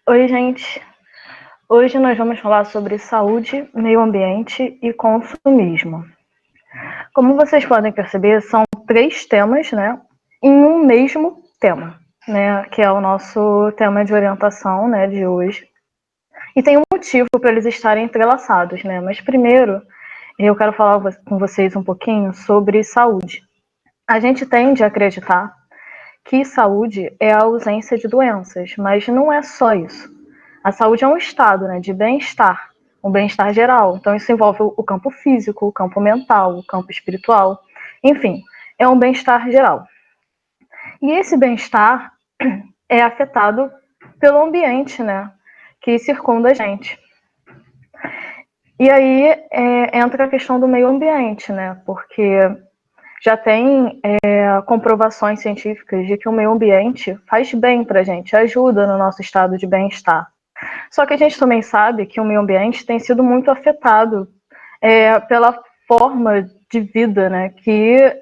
Oi, gente. Hoje nós vamos falar sobre saúde, meio ambiente e consumismo. Como vocês podem perceber, são três temas, né, em um mesmo tema, né, que é o nosso tema de orientação, né, de hoje. E tem um motivo para eles estarem entrelaçados, né? Mas primeiro, eu quero falar com vocês um pouquinho sobre saúde. A gente tende a acreditar que saúde é a ausência de doenças, mas não é só isso. A saúde é um estado, né, de bem-estar, um bem-estar geral. Então isso envolve o campo físico, o campo mental, o campo espiritual, enfim, é um bem-estar geral. E esse bem-estar é afetado pelo ambiente, né, que circunda a gente. E aí entra a questão do meio ambiente, né, porque já tem comprovações científicas de que o meio ambiente faz bem para a gente, ajuda no nosso estado de bem-estar. Só que a gente também sabe que o meio ambiente tem sido muito afetado pela forma de vida, né, que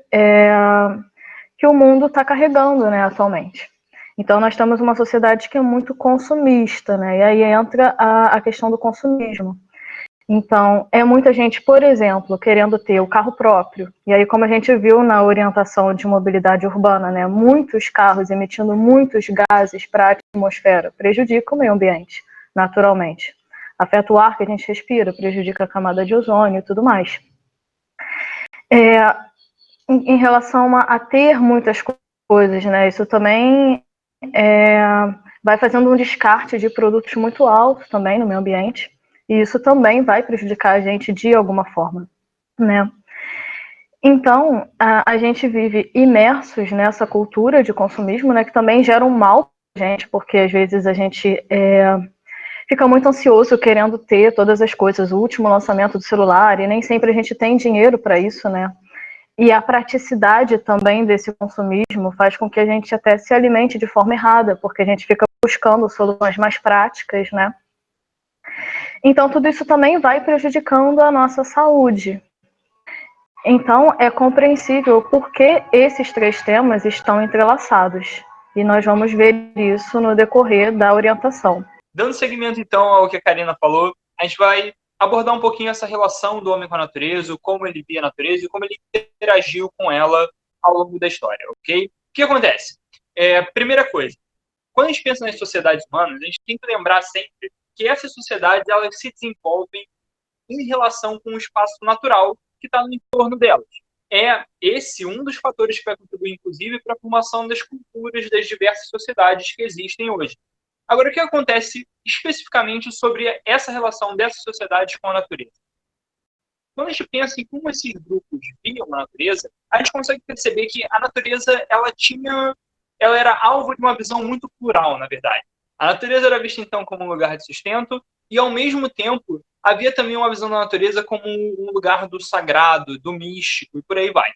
o mundo está carregando, né, atualmente. Então nós temos uma sociedade que é muito consumista, né, e aí entra a questão do consumismo. Então, é muita gente, por exemplo, querendo ter o carro próprio. E aí, como a gente viu na orientação de mobilidade urbana, né, muitos carros emitindo muitos gases para a atmosfera, prejudica o meio ambiente, naturalmente. Afeta o ar que a gente respira, prejudica a camada de ozônio e tudo mais. Em relação a ter muitas coisas, né, isso também vai fazendo um descarte de produtos muito alto também no meio ambiente. E isso também vai prejudicar a gente de alguma forma, né? Então, a gente vive imersos nessa cultura de consumismo, né, que também gera um mal pra gente, porque às vezes a gente fica muito ansioso querendo ter todas as coisas, o último lançamento do celular, e nem sempre a gente tem dinheiro para isso, né? E a praticidade também desse consumismo faz com que a gente até se alimente de forma errada, porque a gente fica buscando soluções mais práticas, né? Então, tudo isso também vai prejudicando a nossa saúde. Então, é compreensível por que esses três temas estão entrelaçados. E nós vamos ver isso no decorrer da orientação. Dando seguimento, então, ao que a Karina falou, a gente vai abordar um pouquinho essa relação do homem com a natureza, como ele via a natureza e como ele interagiu com ela ao longo da história, ok? O que acontece? Primeira coisa, quando a gente pensa nas sociedades humanas, a gente tem que lembrar sempre que essas sociedades elas se desenvolvem em relação com o espaço natural que está no entorno delas. É esse um dos fatores que vai contribuir, inclusive, para a formação das culturas das diversas sociedades que existem hoje. Agora, o que acontece especificamente sobre essa relação dessas sociedades com a natureza? Quando a gente pensa em como esses grupos viam a natureza, a gente consegue perceber que a natureza ela era alvo de uma visão muito plural, na verdade. A natureza era vista então como um lugar de sustento e, ao mesmo tempo, havia também uma visão da natureza como um lugar do sagrado, do místico e por aí vai.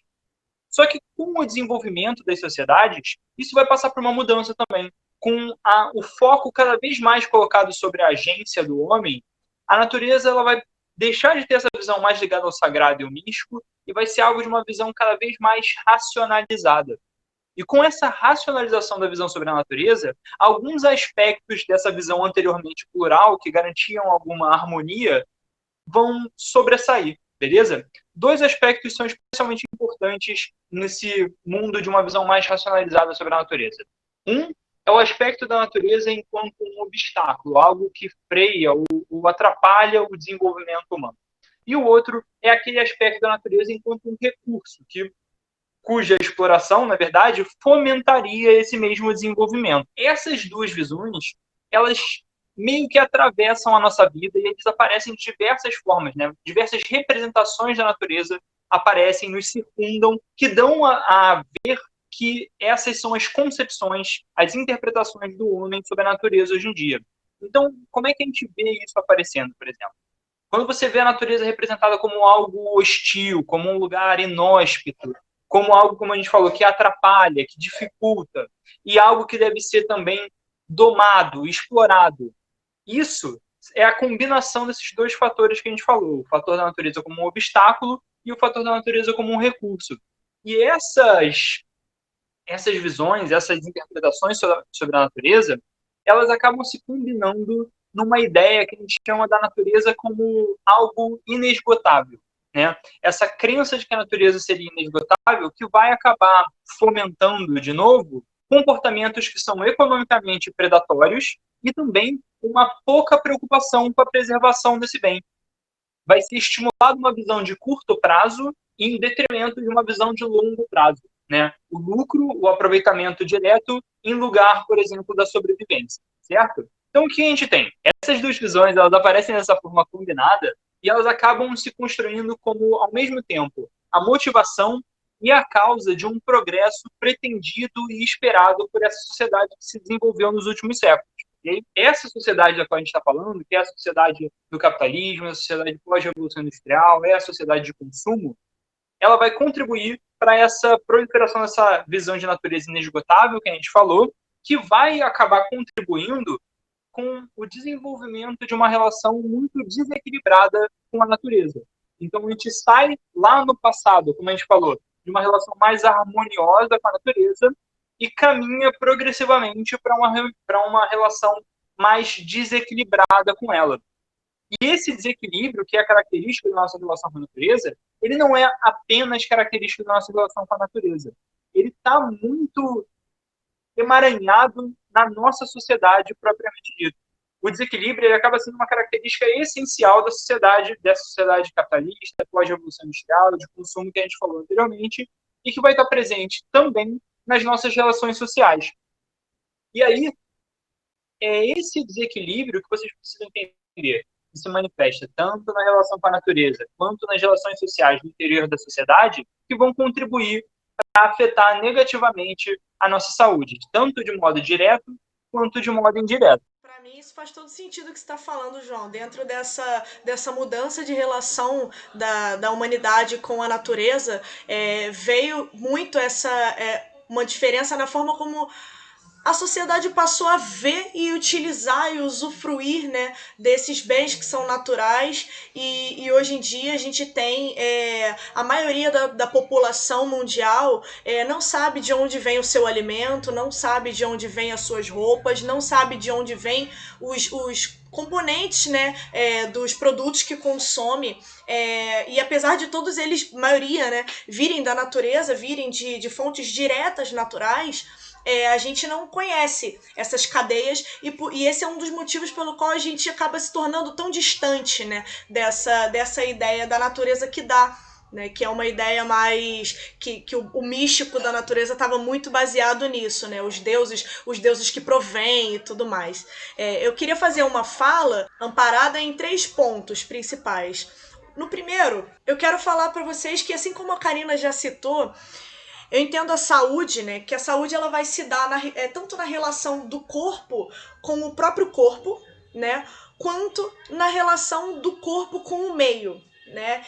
Só que com o desenvolvimento das sociedades, isso vai passar por uma mudança também. Com o foco cada vez mais colocado sobre a agência do homem, a natureza ela vai deixar de ter essa visão mais ligada ao sagrado e ao místico e vai ser algo de uma visão cada vez mais racionalizada. E com essa racionalização da visão sobre a natureza, alguns aspectos dessa visão anteriormente plural, que garantiam alguma harmonia, vão sobressair, beleza? Dois aspectos são especialmente importantes nesse mundo de uma visão mais racionalizada sobre a natureza. Um é o aspecto da natureza enquanto um obstáculo, algo que freia ou atrapalha o desenvolvimento humano. E o outro é aquele aspecto da natureza enquanto um recurso, cuja exploração, na verdade, fomentaria esse mesmo desenvolvimento. Essas duas visões, elas meio que atravessam a nossa vida e eles aparecem de diversas formas, né? Diversas representações da natureza aparecem, nos circundam, que dão a ver que essas são as concepções, as interpretações do homem sobre a natureza hoje em dia. Então, como é que a gente vê isso aparecendo, por exemplo? Quando você vê a natureza representada como algo hostil, como um lugar inóspito, como algo, como a gente falou, que atrapalha, que dificulta, e algo que deve ser também domado, explorado. Isso é a combinação desses dois fatores que a gente falou, o fator da natureza como um obstáculo e o fator da natureza como um recurso. E essas visões, essas interpretações sobre a natureza, elas acabam se combinando numa ideia que a gente chama da natureza como algo inesgotável, né? Essa crença de que a natureza seria inesgotável que vai acabar fomentando, de novo, comportamentos que são economicamente predatórios e também uma pouca preocupação com a preservação desse bem. Vai ser estimulado uma visão de curto prazo em detrimento de uma visão de longo prazo, né? O lucro, o aproveitamento direto em lugar, por exemplo, da sobrevivência, certo? Então, o que a gente tem? Essas duas visões, elas aparecem dessa forma combinada e elas acabam se construindo como, ao mesmo tempo, a motivação e a causa de um progresso pretendido e esperado por essa sociedade que se desenvolveu nos últimos séculos. E essa sociedade da qual a gente está falando, que é a sociedade do capitalismo, a sociedade pós-revolução industrial, é a sociedade de consumo, ela vai contribuir para essa proliferação dessa visão de natureza inesgotável que a gente falou, que vai acabar contribuindo com o desenvolvimento de uma relação muito desequilibrada com a natureza. Então, a gente sai lá no passado, como a gente falou, de uma relação mais harmoniosa com a natureza e caminha progressivamente para uma relação mais desequilibrada com ela. E esse desequilíbrio, que é característico da nossa relação com a natureza, ele não é apenas característico da nossa relação com a natureza. Ele está muito emaranhado na nossa sociedade propriamente dita. O desequilíbrio ele acaba sendo uma característica essencial da sociedade, dessa sociedade capitalista, pós-revolução industrial, de consumo que a gente falou anteriormente, e que vai estar presente também nas nossas relações sociais. E aí, é esse desequilíbrio que vocês precisam entender, que se manifesta tanto na relação com a natureza, quanto nas relações sociais no interior da sociedade, que vão contribuir para afetar negativamente a nossa saúde, tanto de modo direto, quanto de modo indireto. Para mim, isso faz todo sentido o que você está falando, João. Dentro dessa mudança de relação da humanidade com a natureza, veio muito uma diferença na forma como a sociedade passou a ver e utilizar e usufruir, né, desses bens que são naturais e hoje em dia a gente tem a maioria da população mundial não sabe de onde vem o seu alimento, não sabe de onde vem as suas roupas, não sabe de onde vem os componentes, né, dos produtos que consome, e apesar de todos eles, maioria, né, virem da natureza, virem de fontes diretas naturais, a gente não conhece essas cadeias e esse é um dos motivos pelo qual a gente acaba se tornando tão distante, né, dessa ideia da natureza que dá, né, que é uma ideia mais que o místico da natureza estava muito baseado nisso, né, os deuses que provêm e tudo mais. Eu queria fazer uma fala amparada em 3 pontos principais. No primeiro, eu quero falar para vocês que, assim como a Karina já citou, eu entendo a saúde, né? Que a saúde ela vai se dar tanto na relação do corpo com o próprio corpo, né? Quanto na relação do corpo com o meio, né?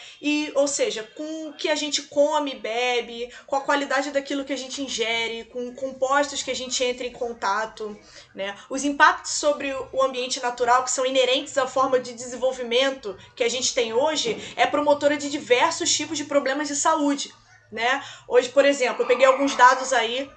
Ou seja, com o que a gente come, bebe, com a qualidade daquilo que a gente ingere, com compostos que a gente entra em contato, né? Os impactos sobre o ambiente natural que são inerentes à forma de desenvolvimento que a gente tem hoje é promotora de diversos tipos de problemas de saúde, né? Hoje, por exemplo, eu peguei alguns dados aí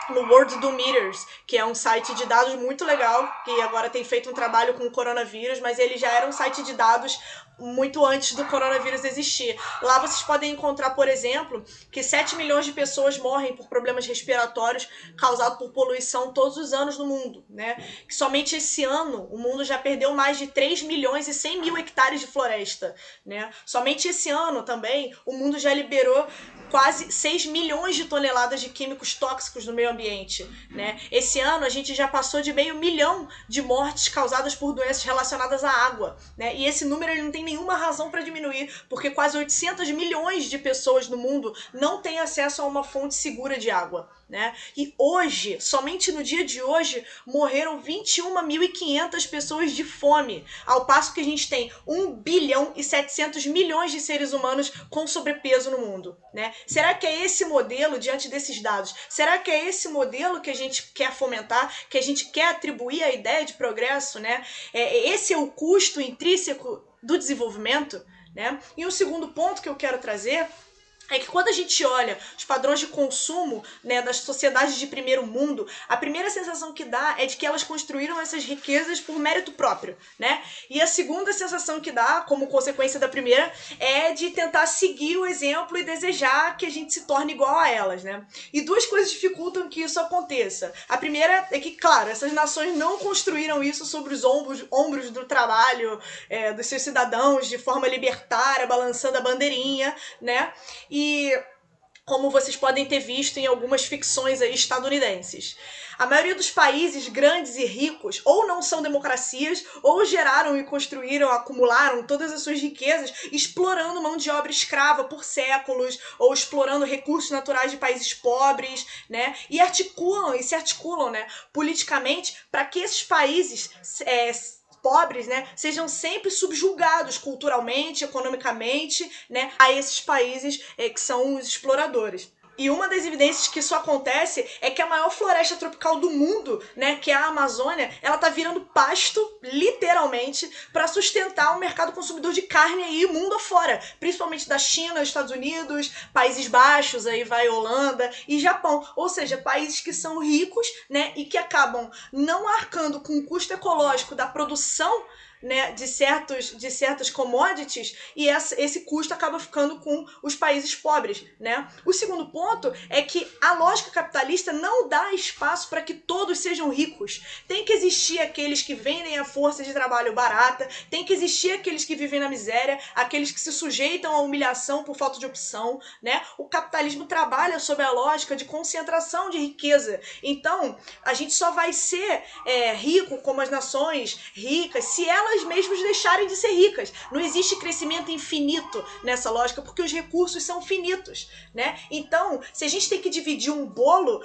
no World do Meters, que é um site de dados muito legal, que agora tem feito um trabalho com o coronavírus, mas ele já era um site de dados muito antes do coronavírus existir. Lá vocês podem encontrar, por exemplo, que 7 milhões de pessoas morrem por problemas respiratórios causados por poluição todos os anos no mundo, né? Que somente esse ano o mundo já perdeu mais de 3 milhões e 100 mil hectares de floresta, né? Somente esse ano também o mundo já liberou quase 6 milhões de toneladas de químicos tóxicos no meio ambiente, né? Esse ano a gente já passou de 500 mil de mortes causadas por doenças relacionadas à água, né? E esse número ele não tem nenhuma razão para diminuir, porque quase 800 milhões de pessoas no mundo não têm acesso a uma fonte segura de água, né? E hoje, somente no dia de hoje, morreram 21.500 pessoas de fome, ao passo que a gente tem 1 bilhão e 700 milhões de seres humanos com sobrepeso no mundo, né? Será que é esse modelo, diante desses dados, será que é esse modelo que a gente quer fomentar, que a gente quer atribuir à ideia de progresso, né? Esse é o custo intrínseco do desenvolvimento, né? E o segundo ponto que eu quero trazer é que quando a gente olha os padrões de consumo, né, das sociedades de primeiro mundo, a primeira sensação que dá é de que elas construíram essas riquezas por mérito próprio, né? E a segunda sensação que dá, como consequência da primeira, é de tentar seguir o exemplo e desejar que a gente se torne igual a elas, né? E duas coisas dificultam que isso aconteça. A primeira é que, claro, essas nações não construíram isso sobre os ombros do trabalho, dos seus cidadãos, de forma libertária, balançando a bandeirinha, né? E como vocês podem ter visto em algumas ficções aí estadunidenses. A maioria dos países grandes e ricos ou não são democracias, ou geraram e construíram, acumularam todas as suas riquezas explorando mão de obra escrava por séculos, ou explorando recursos naturais de países pobres, né? E se articulam, né, politicamente para que esses países pobres, né, sejam sempre subjugados culturalmente, economicamente, né, a esses países que são os exploradores. E uma das evidências que isso acontece é que a maior floresta tropical do mundo, né, que é a Amazônia, ela tá virando pasto, literalmente, para sustentar o mercado consumidor de carne aí mundo afora, principalmente da China, Estados Unidos, Países Baixos, aí vai Holanda e Japão, ou seja, países que são ricos, né, e que acabam não arcando com o custo ecológico da produção, né, de certas commodities, e esse custo acaba ficando com os países pobres, né? O segundo ponto é que a lógica capitalista não dá espaço para que todos sejam ricos. Tem que existir aqueles que vendem a força de trabalho barata, tem que existir aqueles que vivem na miséria, aqueles que se sujeitam à humilhação por falta de opção, né? O capitalismo trabalha sob a lógica de concentração de riqueza. Então, a gente só vai ser rico como as nações ricas se elas mesmas deixarem de ser ricas. Não existe crescimento infinito nessa lógica, porque os recursos são finitos, né? Então, se a gente tem que dividir um bolo,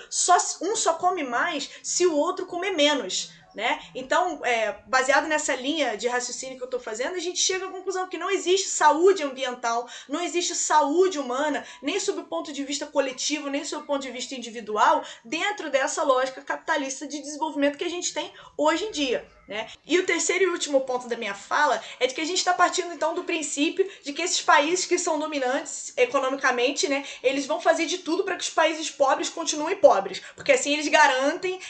um só come mais se o outro comer menos, né? Então, baseado nessa linha de raciocínio que eu estou fazendo, a gente chega à conclusão que não existe saúde ambiental, não existe saúde humana, nem sob o ponto de vista coletivo, nem sob o ponto de vista individual, dentro dessa lógica capitalista de desenvolvimento que a gente tem hoje em dia, né? E o terceiro e último ponto da minha fala é de que a gente está partindo então do princípio de que esses países que são dominantes economicamente, né, eles vão fazer de tudo para que os países pobres continuem pobres, porque assim eles garantem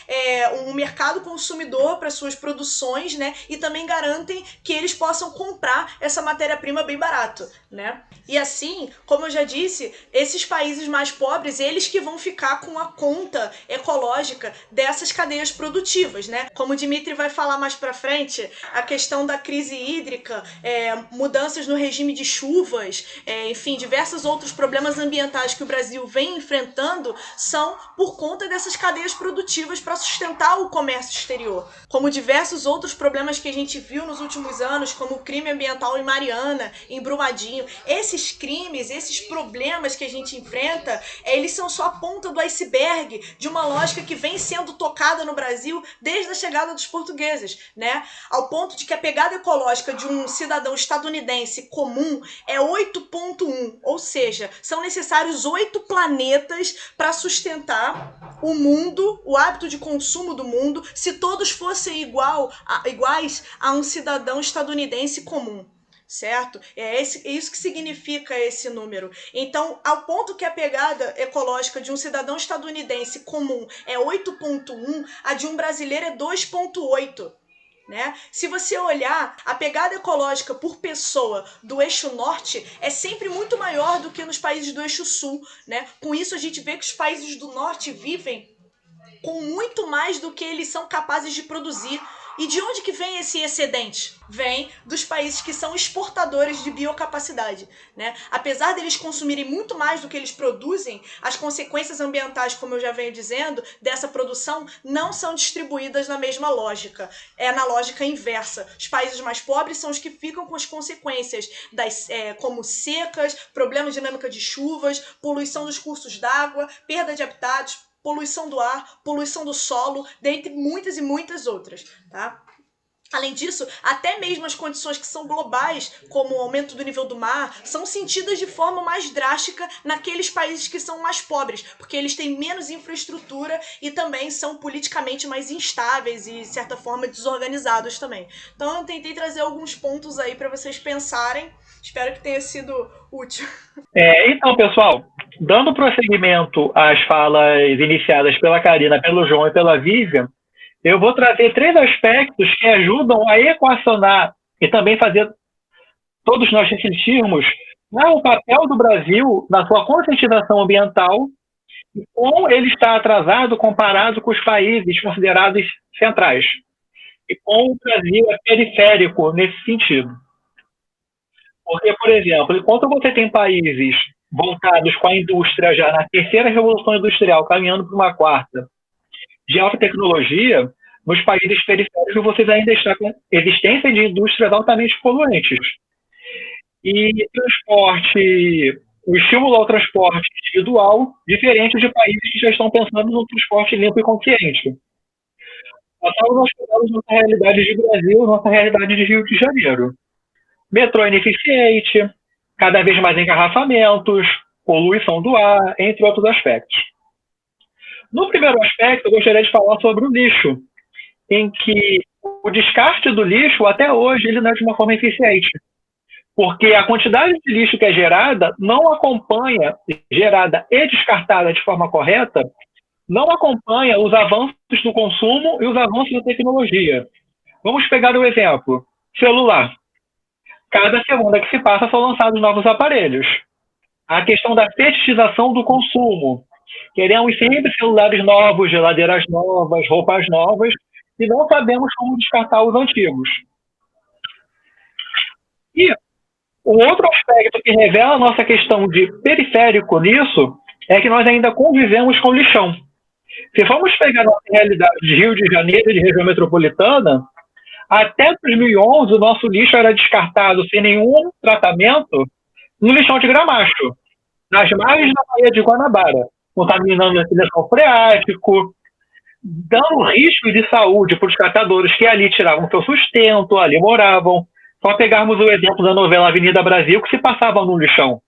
um mercado consumidor para suas produções, né, e também garantem que eles possam comprar essa matéria-prima bem barato, né? E assim, como eu já disse, esses países mais pobres, eles que vão ficar com a conta ecológica dessas cadeias produtivas, né? Como o Dimitri vai falar mais pra frente, a questão da crise hídrica, mudanças no regime de chuvas, enfim, diversos outros problemas ambientais que o Brasil vem enfrentando são por conta dessas cadeias produtivas para sustentar o comércio exterior. Como diversos outros problemas que a gente viu nos últimos anos, como o crime ambiental em Mariana, em Brumadinho. Esses crimes, esses problemas que a gente enfrenta, eles são só a ponta do iceberg de uma lógica que vem sendo tocada no Brasil desde a chegada dos portugueses, né? Ao ponto de que a pegada ecológica de um cidadão estadunidense comum é 8,1, ou seja, são necessários 8 planetas para sustentar o mundo, o hábito de consumo do mundo, se todos fossem iguais a um cidadão estadunidense comum. Certo? É isso que significa esse número. Então, ao ponto que a pegada ecológica de um cidadão estadunidense comum é 8,1, a de um brasileiro é 2,8. Né? Se você olhar, a pegada ecológica por pessoa do eixo norte é sempre muito maior do que nos países do eixo sul, né? Com isso a gente vê que os países do norte vivem com muito mais do que eles são capazes de produzir. E de onde que vem esse excedente? Vem dos países que são exportadores de biocapacidade, né? Apesar deles consumirem muito mais do que eles produzem, as consequências ambientais, como eu já venho dizendo, dessa produção não são distribuídas na mesma lógica. É na lógica inversa. Os países mais pobres são os que ficam com as consequências como secas, problemas de dinâmica de chuvas, poluição dos cursos d'água, perda de habitats, poluição do ar, poluição do solo, dentre muitas e muitas outras, tá? Além disso, até mesmo as condições que são globais, como o aumento do nível do mar, são sentidas de forma mais drástica naqueles países que são mais pobres, porque eles têm menos infraestrutura e também são politicamente mais instáveis e, de certa forma, desorganizados também. Então, eu tentei trazer alguns pontos aí para vocês pensarem. Espero que tenha sido útil. Então, pessoal, dando prosseguimento às falas iniciadas pela Karina, pelo João e pela Vivian, eu vou trazer 3 aspectos que ajudam a equacionar e também fazer todos nós refletirmos o papel do Brasil na sua conscientização ambiental e como ele está atrasado comparado com os países considerados centrais. E como o Brasil é periférico nesse sentido. Porque, por exemplo, enquanto você tem países voltados com a indústria já na terceira revolução industrial, caminhando para uma quarta, de alta tecnologia, nos países periféricos você ainda está com existência de indústrias altamente poluentes. E transporte, o estímulo ao transporte individual, diferente de países que já estão pensando no transporte limpo e consciente. Então, nós pegamos nossa realidade de Brasil, nossa realidade de Rio de Janeiro. Metrô ineficiente, cada vez mais engarrafamentos, poluição do ar, entre outros aspectos. No primeiro aspecto, eu gostaria de falar sobre o lixo, em que o descarte do lixo, até hoje, ele não é de uma forma eficiente. Porque a quantidade de lixo que é gerada não acompanha, gerada e descartada de forma correta, não acompanha os avanços do consumo e os avanços da tecnologia. Vamos pegar o exemplo, celular. Cada segunda que se passa são lançados novos aparelhos. A questão da fetichização do consumo. Queremos sempre celulares novos, geladeiras novas, roupas novas, e não sabemos como descartar os antigos. E um outro aspecto que revela a nossa questão de periférico nisso é que nós ainda convivemos com lixão. Se formos pegar a nossa realidade de Rio de Janeiro e de região metropolitana, até 2011 o nosso lixo era descartado sem nenhum tratamento no lixão de Gramacho, nas margens da Baía de Guanabara, contaminando o lençol freático, dando risco de saúde para os catadores que ali tiravam seu sustento, ali moravam. Só pegarmos o exemplo da novela Avenida Brasil, que se passava no lixão.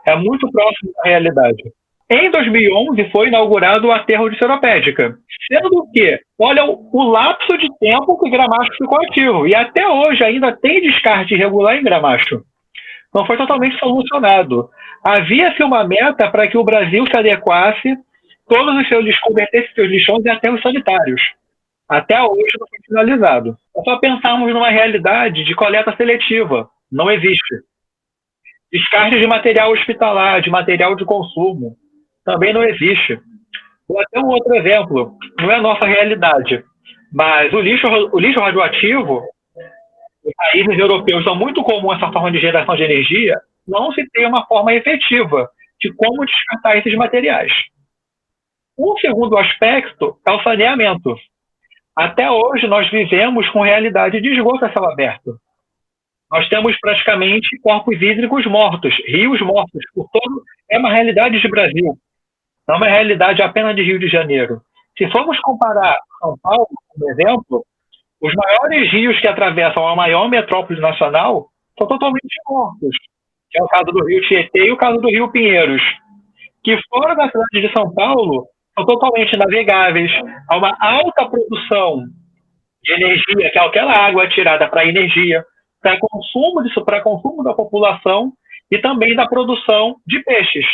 É muito próximo da realidade. Em 2011 foi inaugurado o aterro de Seropédica, sendo que, olha o lapso de tempo que Gramacho ficou ativo, e até hoje ainda tem descarte irregular em Gramacho. Não foi totalmente solucionado. Havia-se uma meta para que o Brasil se adequasse, todos os seus convertesse seus lixões em aterros sanitários. Até hoje não foi finalizado. É só pensarmos numa realidade de coleta seletiva. Não existe. Descarte de material hospitalar, de material de consumo, também não existe. Vou até um outro exemplo. Não é a nossa realidade, mas o lixo radioativo, os países europeus são muito comum essa forma de geração de energia, não se tem uma forma efetiva de como descartar esses materiais. Um segundo aspecto é o saneamento. Até hoje, nós vivemos com realidade de esgoto a céu aberto. Nós temos praticamente corpos hídricos mortos, rios mortos, por todo. É uma realidade de Brasil, não é uma realidade apenas de Rio de Janeiro. Se formos comparar São Paulo, por exemplo, os maiores rios que atravessam a maior metrópole nacional são totalmente mortos, que é o caso do Rio Tietê e o caso do Rio Pinheiros, que fora da cidade de São Paulo são totalmente navegáveis, há uma alta produção de energia, que é aquela água tirada para energia, para consumo da população e também da produção de peixes.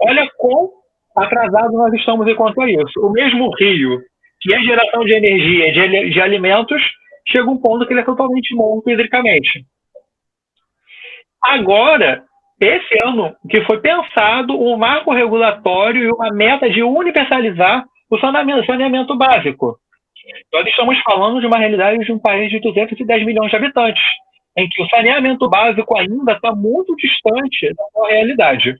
Olha quão atrasado nós estamos enquanto a isso. O mesmo rio, que é geração de energia e de alimentos, chega um ponto que ele é totalmente morto hidricamente. Agora, esse ano que foi pensado um marco regulatório e uma meta de universalizar o saneamento básico. Nós estamos falando de uma realidade de um país de 210 milhões de habitantes, em que o saneamento básico ainda está muito distante da sua realidade.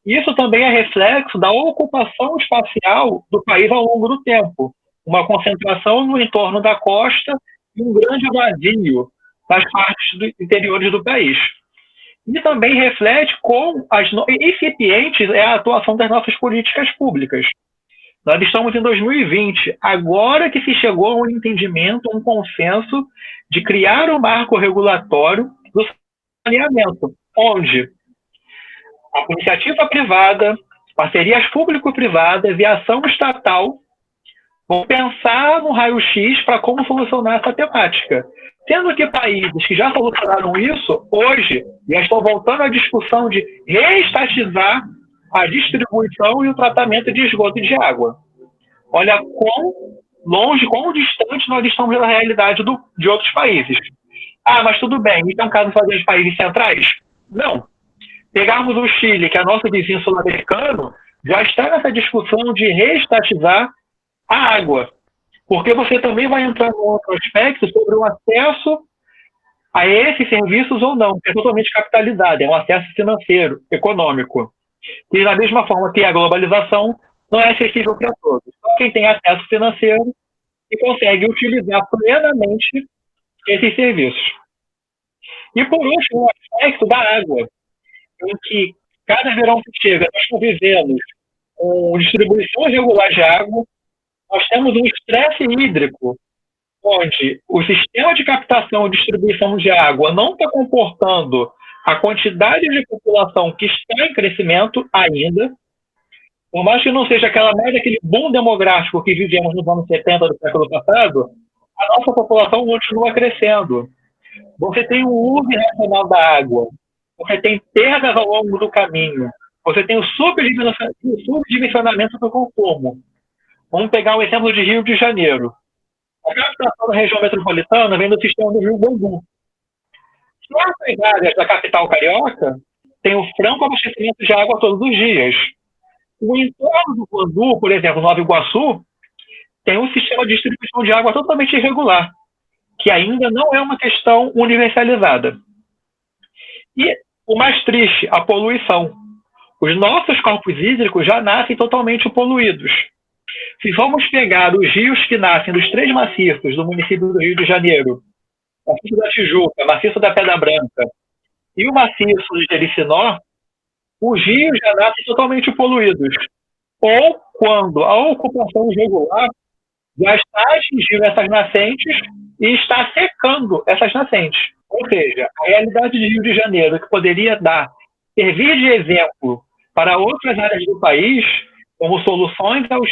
Isso também é reflexo da ocupação espacial do país ao longo do tempo, uma concentração no entorno da costa e um grande vazio nas partes interiores do país. E também reflete como incipientes é a atuação das nossas políticas públicas. Nós estamos em 2020, agora que se chegou a um entendimento, um consenso de criar um marco regulatório do saneamento, onde a iniciativa privada, parcerias público-privadas e ação estatal vão pensar no raio-x para como solucionar essa temática. Sendo que países que já solucionaram isso, hoje, já estão voltando à discussão de reestatizar a distribuição e o tratamento de esgoto e de água. Olha quão longe, quão distante nós estamos da realidade de outros países. Ah, mas tudo bem, então caso fazer os países centrais? Não. Pegarmos o Chile, que é nosso vizinho sul-americano, já está nessa discussão de reestatizar a água. Porque você também vai entrar no outro aspecto sobre o acesso a esses serviços ou não, que é totalmente capitalizado, é um acesso financeiro, econômico. E da mesma forma que a globalização não é acessível para todos. Só quem tem acesso financeiro e consegue utilizar plenamente esses serviços. E por último, o aspecto da água, em que cada verão que chega, nós convivemos com distribuição irregular de água, nós temos um estresse hídrico, onde o sistema de captação e distribuição de água não está comportando a quantidade de população que está em crescimento ainda, por mais que não seja aquele boom demográfico que vivemos nos anos 70 do século passado, a nossa população continua crescendo. Você tem o uso irracional da água, você tem perdas ao longo do caminho, você tem o subdimensionamento do consumo. Vamos pegar o exemplo de Rio de Janeiro. A captação da região metropolitana vem do sistema do Rio Bangu. Certas áreas da capital carioca tem o franco abastecimento de água todos os dias. O entorno do Bangu, por exemplo, Nova Iguaçu, tem um sistema de distribuição de água totalmente irregular, que ainda não é uma questão universalizada. E o mais triste, a poluição. Os nossos corpos hídricos já nascem totalmente poluídos. Se vamos pegar os rios que nascem dos 3 maciços do município do Rio de Janeiro, maciço da Tijuca, maciço da Pedra Branca e o maciço de Jericinó, os rios já nascem totalmente poluídos. Ou quando a ocupação irregular já está atingindo essas nascentes e está secando essas nascentes. Ou seja, a realidade de Rio de Janeiro, que poderia servir de exemplo para outras áreas do país, como soluções ao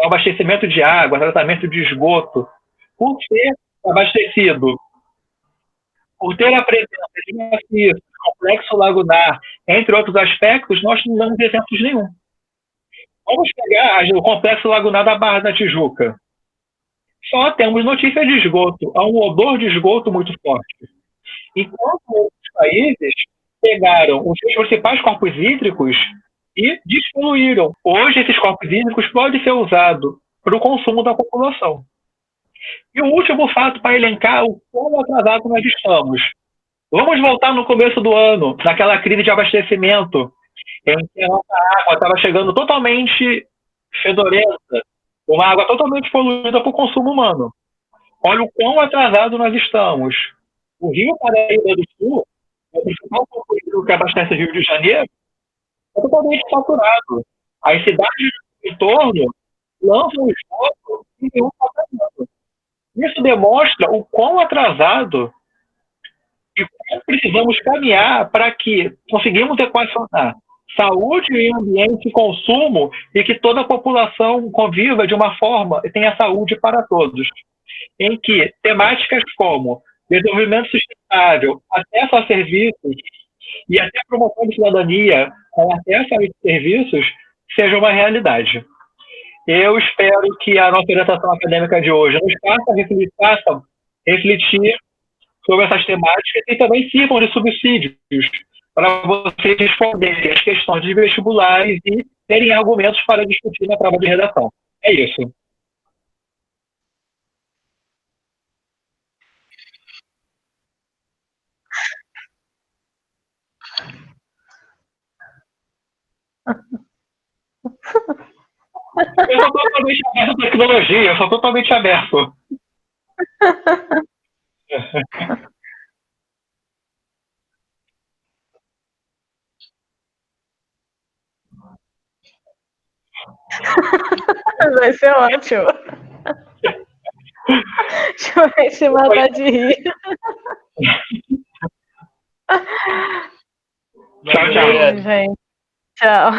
abastecimento de água, tratamento de esgoto, por ser abastecido, por ter a presença de maciço, complexo lagunar, entre outros aspectos, nós não damos exemplos nenhum. Vamos pegar o complexo lagunar da Barra da Tijuca. Só temos notícias de esgoto, há um odor de esgoto muito forte. Enquanto outros países pegaram os seus principais corpos hídricos e despoluíram. Hoje, esses corpos hídricos podem ser usados para o consumo da população. E o último fato para elencar o quão atrasado nós estamos. Vamos voltar no começo do ano, naquela crise de abastecimento, em que a nossa água estava chegando totalmente fedorenta, uma água totalmente poluída para o consumo humano. Olha o quão atrasado nós estamos. O Rio Paraíba do Sul, o principal corpo que abastece o Rio de Janeiro, é totalmente saturado. As cidades do entorno lançam esgoto e nenhum tratamento. Isso demonstra o quão atrasado e como precisamos caminhar para que conseguimos equacionar saúde, meio ambiente e consumo e que toda a população conviva de uma forma e tenha saúde para todos. Em que temáticas como desenvolvimento sustentável, acesso a serviços e até promoção de cidadania com acesso a esses serviços seja uma realidade. Eu espero que a nossa orientação acadêmica de hoje nos faça refletir sobre essas temáticas e também sirvam de subsídios para vocês responderem as questões de vestibulares e terem argumentos para discutir na prova de redação. É isso. Eu sou totalmente aberto à tecnologia, eu sou totalmente aberto. Vai ser ótimo. Deixa eu ver se matar de rir. Tchau, tchau. Gente. Tchau.